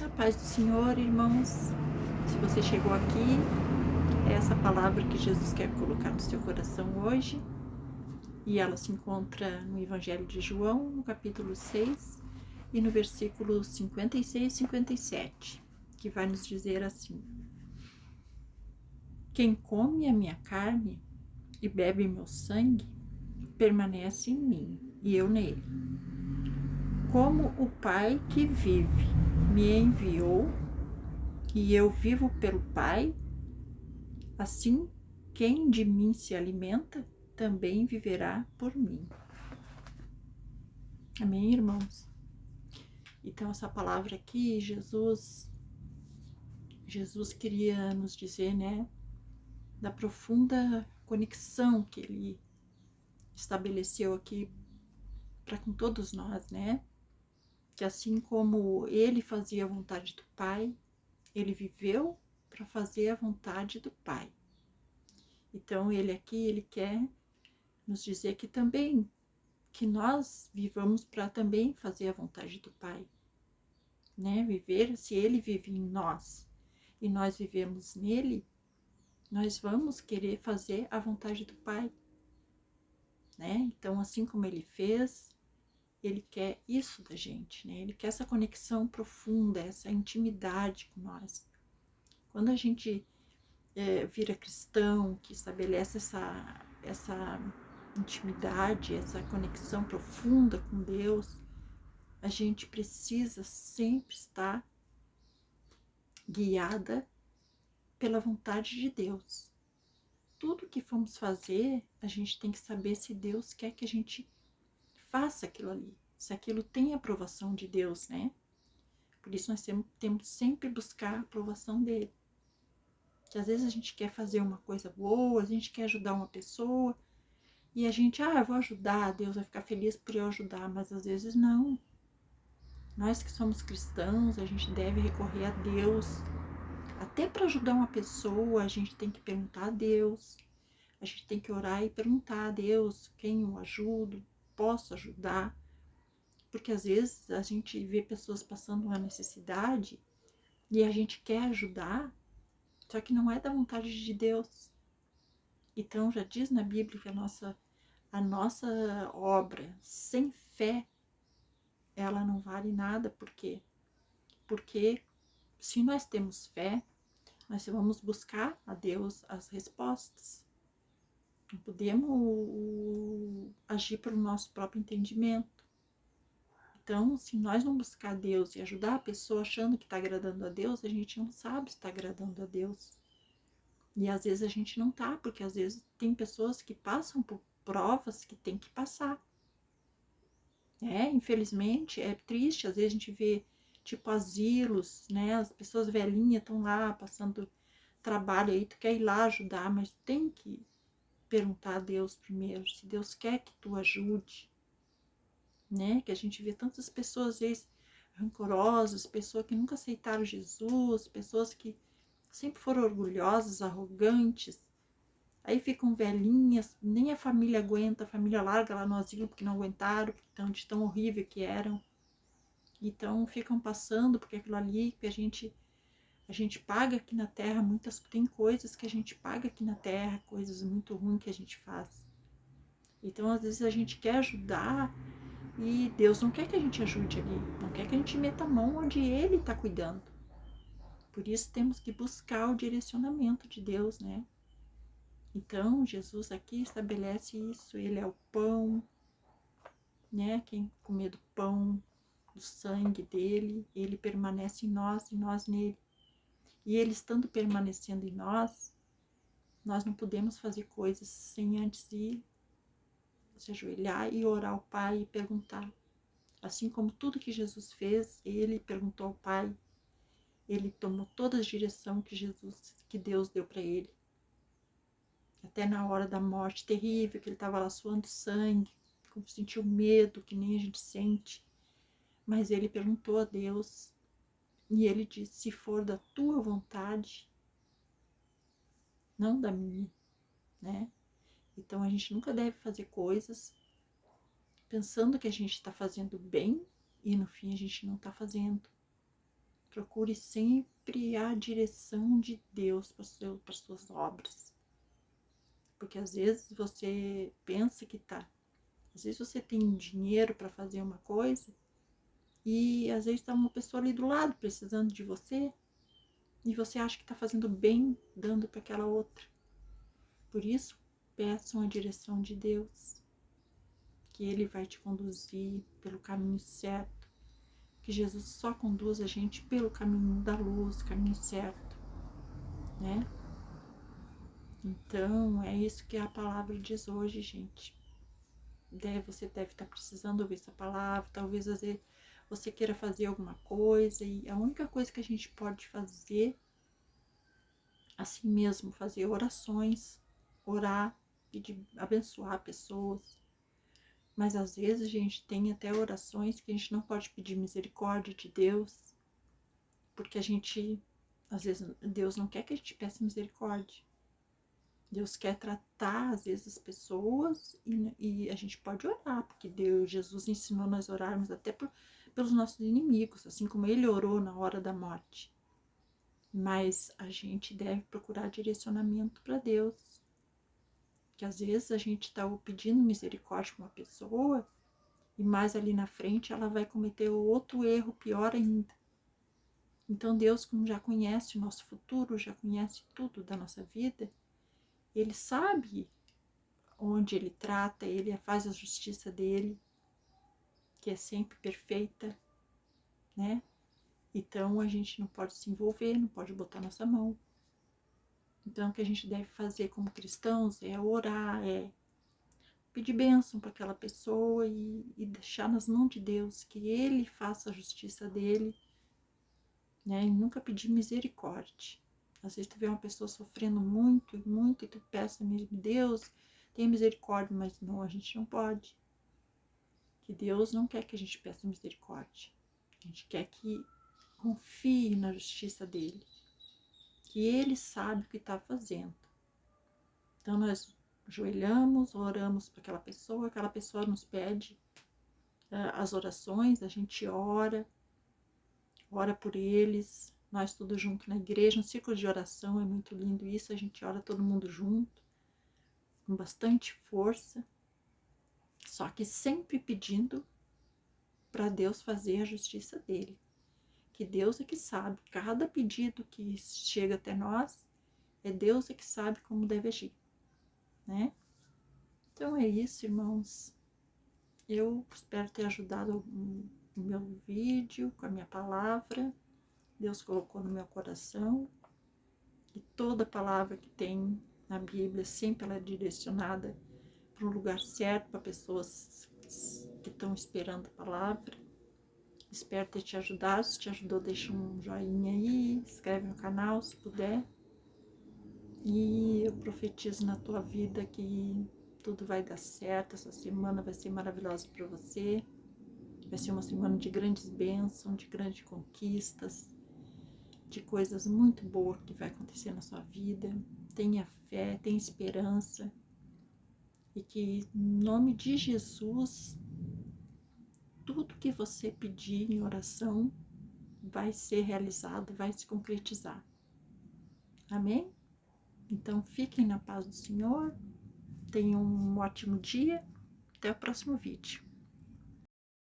A paz do Senhor, irmãos. Se você chegou aqui, é essa palavra que Jesus quer colocar no seu coração hoje. E ela se encontra no Evangelho de João, no capítulo 6, e no versículo 56 e 57, que vai nos dizer assim: Quem come a minha carne e bebe meu sangue, permanece em mim, e eu nele. Como o Pai que vive me enviou, e eu vivo pelo Pai, assim, quem de mim se alimenta, também viverá por mim. Amém, irmãos? Então, essa palavra aqui, Jesus queria nos dizer, né, da profunda conexão que ele estabeleceu aqui para com todos nós, né? Que assim como ele fazia a vontade do Pai, ele viveu para fazer a vontade do Pai. Então, ele quer nos dizer que também que nós vivamos para também fazer a vontade do Pai, né? Viver, se Ele vive em nós e nós vivemos nele, nós vamos querer fazer a vontade do Pai, né? Então, assim como Ele fez, Ele quer isso da gente, né? Ele quer essa conexão profunda, essa intimidade com nós. Quando a gente vira cristão, que estabelece essa intimidade, essa conexão profunda com Deus, a gente precisa sempre estar guiada pela vontade de Deus. Tudo que formos fazer, a gente tem que saber se Deus quer que a gente faça aquilo ali, se aquilo tem aprovação de Deus, né? Por isso nós temos sempre buscar a aprovação dele. Que às vezes a gente quer fazer uma coisa boa, a gente quer ajudar uma pessoa, e a gente, eu vou ajudar, Deus vai ficar feliz por eu ajudar, mas às vezes não. Nós que somos cristãos, a gente deve recorrer a Deus. Até para ajudar uma pessoa, a gente tem que perguntar a Deus. A gente tem que orar e perguntar a Deus quem eu ajudo, posso ajudar. Porque às vezes a gente vê pessoas passando uma necessidade e a gente quer ajudar, só que não é da vontade de Deus. Então já diz na Bíblia que a nossa obra sem fé, ela não vale nada. Por quê? Porque se nós temos fé, nós vamos buscar a Deus as respostas. Não podemos agir pelo nosso próprio entendimento. Então, se nós não buscar Deus e ajudar a pessoa achando que está agradando a Deus, a gente não sabe se está agradando a Deus. E às vezes a gente não tá, porque às vezes tem pessoas que passam por provas que tem que passar. Infelizmente, é triste, às vezes a gente vê, tipo, asilos, né? As pessoas velhinhas estão lá passando trabalho aí, tu quer ir lá ajudar, mas tem que perguntar a Deus primeiro, se Deus quer que tu ajude, né? Que a gente vê tantas pessoas, às vezes, rancorosas, pessoas que nunca aceitaram Jesus, pessoas que sempre foram orgulhosas, arrogantes, aí ficam velhinhas, nem a família aguenta, a família larga lá no asilo porque não aguentaram, de tão horrível que eram. Então ficam passando, porque aquilo ali que a gente paga aqui na terra, tem coisas que a gente paga aqui na terra, coisas muito ruins que a gente faz. Então às vezes a gente quer ajudar e Deus não quer que a gente ajude ali, não quer que a gente meta a mão onde Ele está cuidando. Por isso temos que buscar o direcionamento de Deus, né? Então Jesus aqui estabelece isso, Ele é o pão, né? Quem comer do pão, do sangue dele, Ele permanece em nós e nós nele. E Ele estando permanecendo em nós, nós não podemos fazer coisas sem antes ir se ajoelhar e orar ao Pai e perguntar. Assim como tudo que Jesus fez, Ele perguntou ao Pai, Ele tomou toda a direção que Deus deu para Ele. Até na hora da morte terrível, que Ele estava lá suando sangue, sentiu medo, que nem a gente sente. Mas Ele perguntou a Deus, e Ele disse, se for da tua vontade, não da minha, né? Então a gente nunca deve fazer coisas pensando que a gente está fazendo bem e no fim a gente não está fazendo. Procure sempre a direção de Deus para as suas obras. Porque às vezes você pensa que tá. Às vezes você tem dinheiro para fazer uma coisa e às vezes está uma pessoa ali do lado precisando de você e você acha que está fazendo bem dando para aquela outra. Por isso, peçam a direção de Deus, que Ele vai te conduzir pelo caminho certo, que Jesus só conduz a gente pelo caminho da luz, caminho certo, né? Então, é isso que a palavra diz hoje, gente. Você deve estar precisando ouvir essa palavra, talvez às vezes você queira fazer alguma coisa e a única coisa que a gente pode fazer assim mesmo, fazer orações, orar, pedir, abençoar pessoas. Mas às vezes a gente tem até orações que a gente não pode pedir misericórdia de Deus, porque a gente, às vezes, Deus não quer que a gente peça misericórdia. Deus quer tratar, às vezes, as pessoas e a gente pode orar, porque Jesus ensinou nós orarmos até pelos nossos inimigos, assim como Ele orou na hora da morte. Mas a gente deve procurar direcionamento para Deus. Que às vezes a gente está pedindo misericórdia para uma pessoa e mais ali na frente ela vai cometer outro erro pior ainda. Então Deus, como já conhece o nosso futuro, já conhece tudo da nossa vida, Ele sabe onde Ele trata, Ele faz a justiça dEle, que é sempre perfeita, né? Então a gente não pode se envolver, não pode botar nossa mão. Então o que a gente deve fazer como cristãos é orar, é pedir bênção para aquela pessoa e deixar nas mãos de Deus, que Ele faça a justiça dEle, né? E nunca pedir misericórdia. Às vezes tu vê uma pessoa sofrendo muito, muito, e tu peça mesmo, Deus, tenha misericórdia, mas não, a gente não pode. Que Deus não quer que a gente peça misericórdia. A gente quer que confie na justiça dEle, que Ele sabe o que está fazendo. Então nós ajoelhamos, oramos para aquela pessoa nos pede as orações, a gente ora por eles, nós tudo junto na igreja, um círculo de oração, é muito lindo isso, a gente ora todo mundo junto, com bastante força, só que sempre pedindo para Deus fazer a justiça dele, que Deus é que sabe, cada pedido que chega até nós, é Deus é que sabe como deve agir, né? Então é isso, irmãos. Eu espero ter ajudado o meu vídeo com a minha palavra. Deus colocou no meu coração. E toda palavra que tem na Bíblia sempre ela é direcionada para um lugar certo, para pessoas que estão esperando a palavra. Espero ter te ajudado. Se te ajudou, deixa um joinha aí, inscreve no canal se puder. E eu profetizo na tua vida que tudo vai dar certo. Essa semana vai ser maravilhosa para você. Vai ser uma semana de grandes bênçãos, de grandes conquistas, de coisas muito boas que vai acontecer na sua vida. Tenha fé, tenha esperança. E que, em nome de Jesus, tudo que você pedir em oração vai ser realizado, vai se concretizar. Amém? Então, fiquem na paz do Senhor. Tenham um ótimo dia. Até o próximo vídeo.